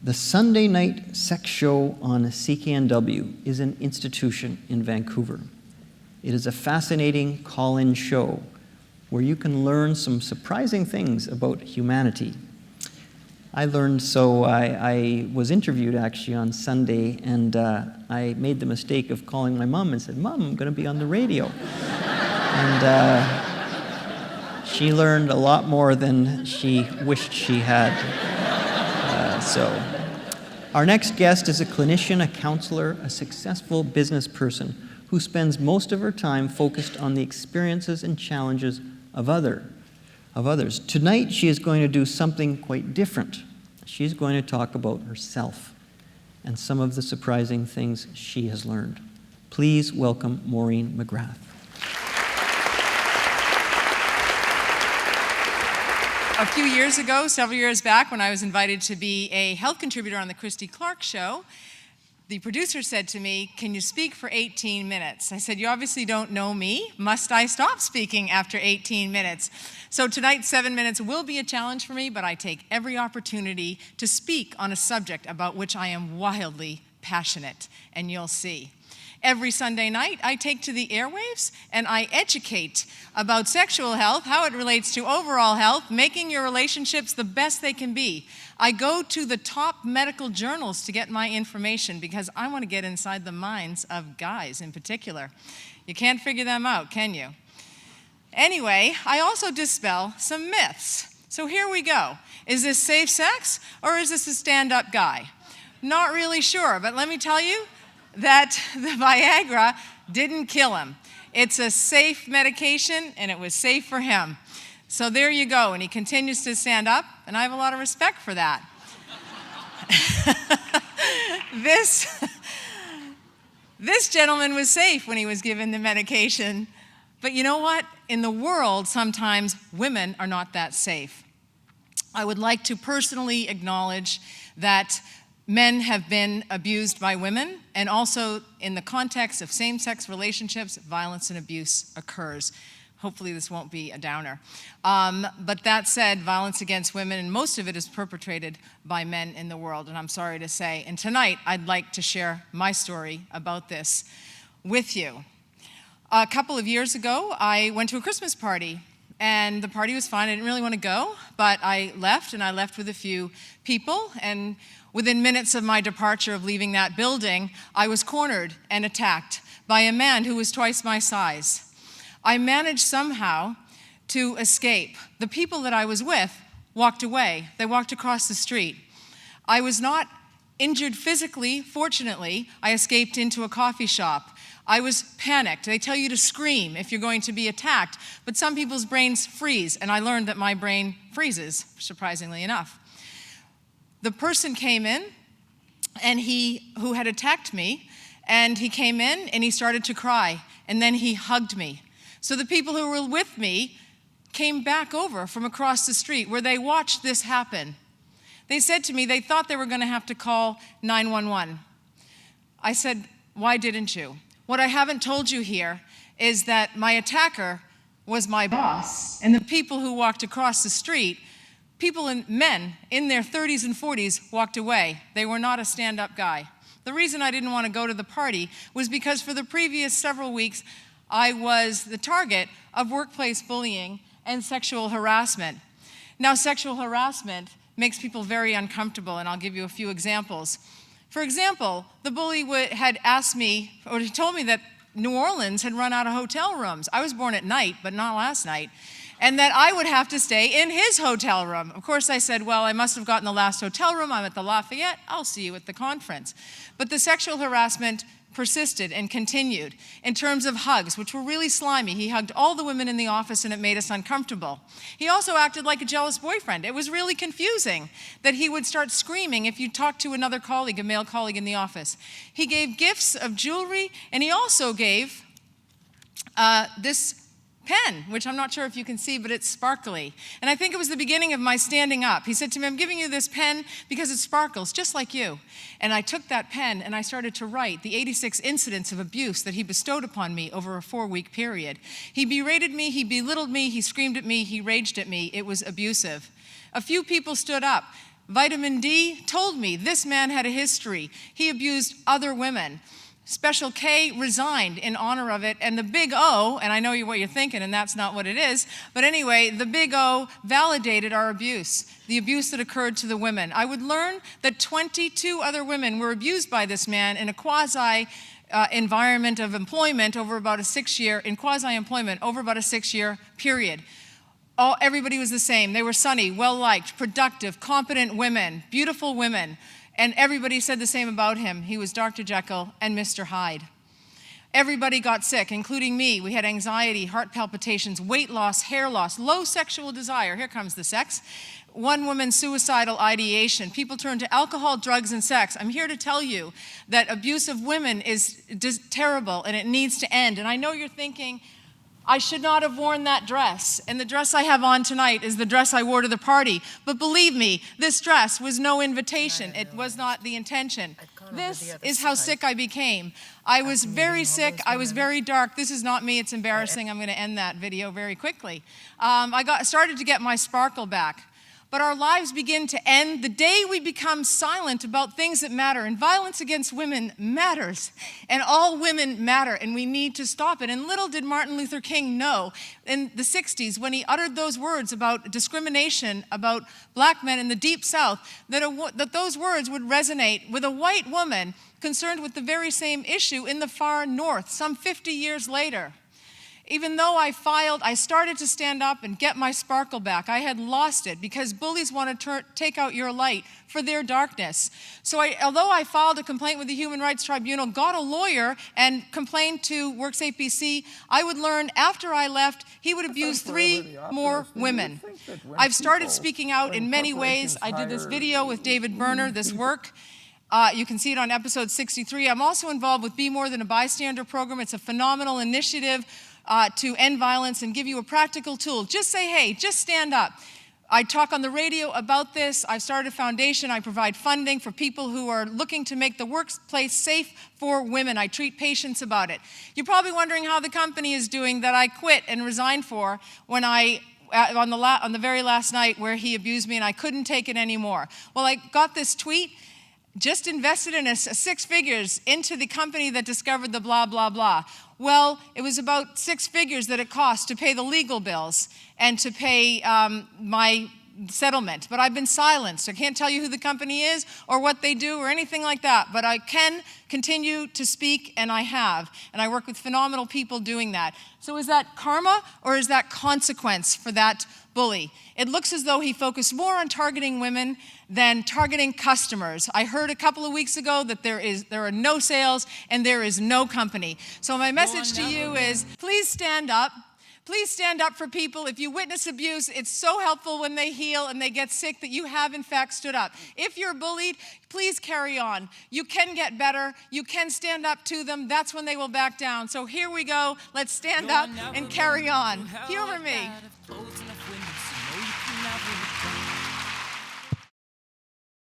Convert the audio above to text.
The Sunday night sex show on CKNW is an institution in Vancouver. It is a fascinating call-in show where you can learn some surprising things about humanity. I learned I was interviewed actually on Sunday, and I made the mistake of calling my mom and said, "Mom, I'm going to be on the radio." And she learned a lot more than she wished she had. Our next guest is a clinician, a counselor, a successful business person who spends most of her time focused on the experiences and challenges of others. Tonight, she is going to do something quite different. She's going to talk about herself and some of the surprising things she has learned. Please welcome Maureen McGrath. A few years ago, several years back, when I was invited to be a health contributor on the Christy Clark Show, the producer said to me, "Can you speak for 18 minutes? I said, "You obviously don't know me. Must I stop speaking after 18 minutes? So tonight, 7 minutes will be a challenge for me, but I take every opportunity to speak on a subject about which I am wildly passionate, and you'll see. Every Sunday night, I take to the airwaves and I educate about sexual health, how it relates to overall health, making your relationships the best they can be. I go to the top medical journals to get my information because I want to get inside the minds of guys in particular. You can't figure them out, can you? Anyway, I also dispel some myths. So here we go. Is this safe sex or is this a stand-up guy? Not really sure, but let me tell you that the Viagra didn't kill him. It's a safe medication, and it was safe for him. So there you go, and he continues to stand up, and I have a lot of respect for that. This gentleman was safe when he was given the medication, but you know what? In the world, sometimes women are not that safe. I would like to personally acknowledge that men have been abused by women, and also in the context of same-sex relationships, violence and abuse occurs. Hopefully this won't be a downer. But that said, violence against women, and most of it is perpetrated by men in the world, and I'm sorry to say. And tonight, I'd like to share my story about this with you. A couple of years ago, I went to a Christmas party, and the party was fine. I didn't really want to go, but I left, and I left with a few people, and within minutes of my departure of leaving that building, I was cornered and attacked by a man who was twice my size. I managed somehow to escape. The people that I was with walked away. They walked across the street. I was not injured physically, fortunately. I escaped into a coffee shop. I was panicked. They tell you to scream if you're going to be attacked, but some people's brains freeze, and I learned that my brain freezes, surprisingly enough. The person came in, and who had attacked me, and he came in and he started to cry, and then he hugged me. So the people who were with me came back over from across the street where they watched this happen. They said to me they thought they were going to have to call 911. I said, "Why didn't you?" What I haven't told you here is that my attacker was my boss, and the people who walked across the street, men in their 30s and 40s, walked away. They were not a stand-up guy. The reason I didn't want to go to the party was because for the previous several weeks, I was the target of workplace bullying and sexual harassment. Now, sexual harassment makes people very uncomfortable, and I'll give you a few examples. For example, the bully had asked me, or he told me that New Orleans had run out of hotel rooms. I was born at night, but not last night. And that I would have to stay in his hotel room. Of course, I said, "Well, I must have gotten the last hotel room. I'm at the Lafayette. I'll see you at the conference." But the sexual harassment persisted and continued in terms of hugs, which were really slimy. He hugged all the women in the office, and it made us uncomfortable. He also acted like a jealous boyfriend. It was really confusing that he would start screaming if you talked to another colleague, a male colleague in the office. He gave gifts of jewelry, and he also gave this pen, which I'm not sure if you can see, but it's sparkly. And I think it was the beginning of my standing up. He said to me, "I'm giving you this pen because it sparkles, just like you." And I took that pen and I started to write the 86 incidents of abuse that he bestowed upon me over a 4-week period. He berated me, he belittled me, he screamed at me, he raged at me. It was abusive. A few people stood up. Vitamin D told me this man had a history. He abused other women. Special K resigned in honor of it, and the Big O, and I know what you're thinking, and that's not what it is, but anyway, the Big O validated our abuse, the abuse that occurred to the women. I would learn that 22 other women were abused by this man in a quasi environment of employment over about a 6-year, in quasi-employment over about a 6-year period. Everybody was the same. They were sunny, well-liked, productive, competent women, beautiful women. And everybody said the same about him. He was Dr. Jekyll and Mr. Hyde. Everybody got sick, including me. We had anxiety, heart palpitations, weight loss, hair loss, low sexual desire. Here comes the sex. One woman suicidal ideation. People turn to alcohol, drugs, and sex. I'm here to tell you that abuse of women is terrible and it needs to end. And I know you're thinking, I should not have worn that dress, and the dress I have on tonight is the dress I wore to the party. But believe me, this dress was no invitation. It was not the intention. This is how sick I became. I was very sick. I was very dark. This is not me. It's embarrassing. I'm going to end that video very quickly. I started to get my sparkle back. But our lives begin to end the day we become silent about things that matter. And violence against women matters. And all women matter. And we need to stop it. And little did Martin Luther King know in the 60s when he uttered those words about discrimination, about black men in the Deep South, that those words would resonate with a white woman concerned with the very same issue in the far north, some 50 years later. Even though I started to stand up and get my sparkle back. I had lost it because bullies want to take out your light for their darkness. So although I filed a complaint with the Human Rights Tribunal, got a lawyer, and complained to Works APC, I would learn after I left, he would abuse 3 more women. I've started speaking out in many ways. I did this video with David Berner, this work. You can see it on episode 63. I'm also involved with Be More Than a Bystander program. It's a phenomenal initiative to end violence and give you a practical tool. Just say, hey, just stand up. I talk on the radio about this. I've started a foundation. I provide funding for people who are looking to make the workplace safe for women. I treat patients about it. You're probably wondering how the company is doing that I quit and resigned for when on the very last night where he abused me and I couldn't take it anymore. Well, I got this tweet. Just invested in 6 figures into the company that discovered the blah, blah, blah. Well, it was about 6 figures that it cost to pay the legal bills and to pay my settlement. But I've been silenced. I can't tell you who the company is or what they do or anything like that. But I can continue to speak, and I have. And I work with phenomenal people doing that. So is that karma or is that consequence for that bully? It looks as though he focused more on targeting women than targeting customers. I heard a couple of weeks ago that there are no sales and there is no company. So my message to you is, please stand up. Please stand up for people. If you witness abuse, it's so helpful when they heal and they get sick that you have, in fact, stood up. If you're bullied, please carry on. You can get better. You can stand up to them. That's when they will back down. So here we go. Let's stand up and carry on. Humor me.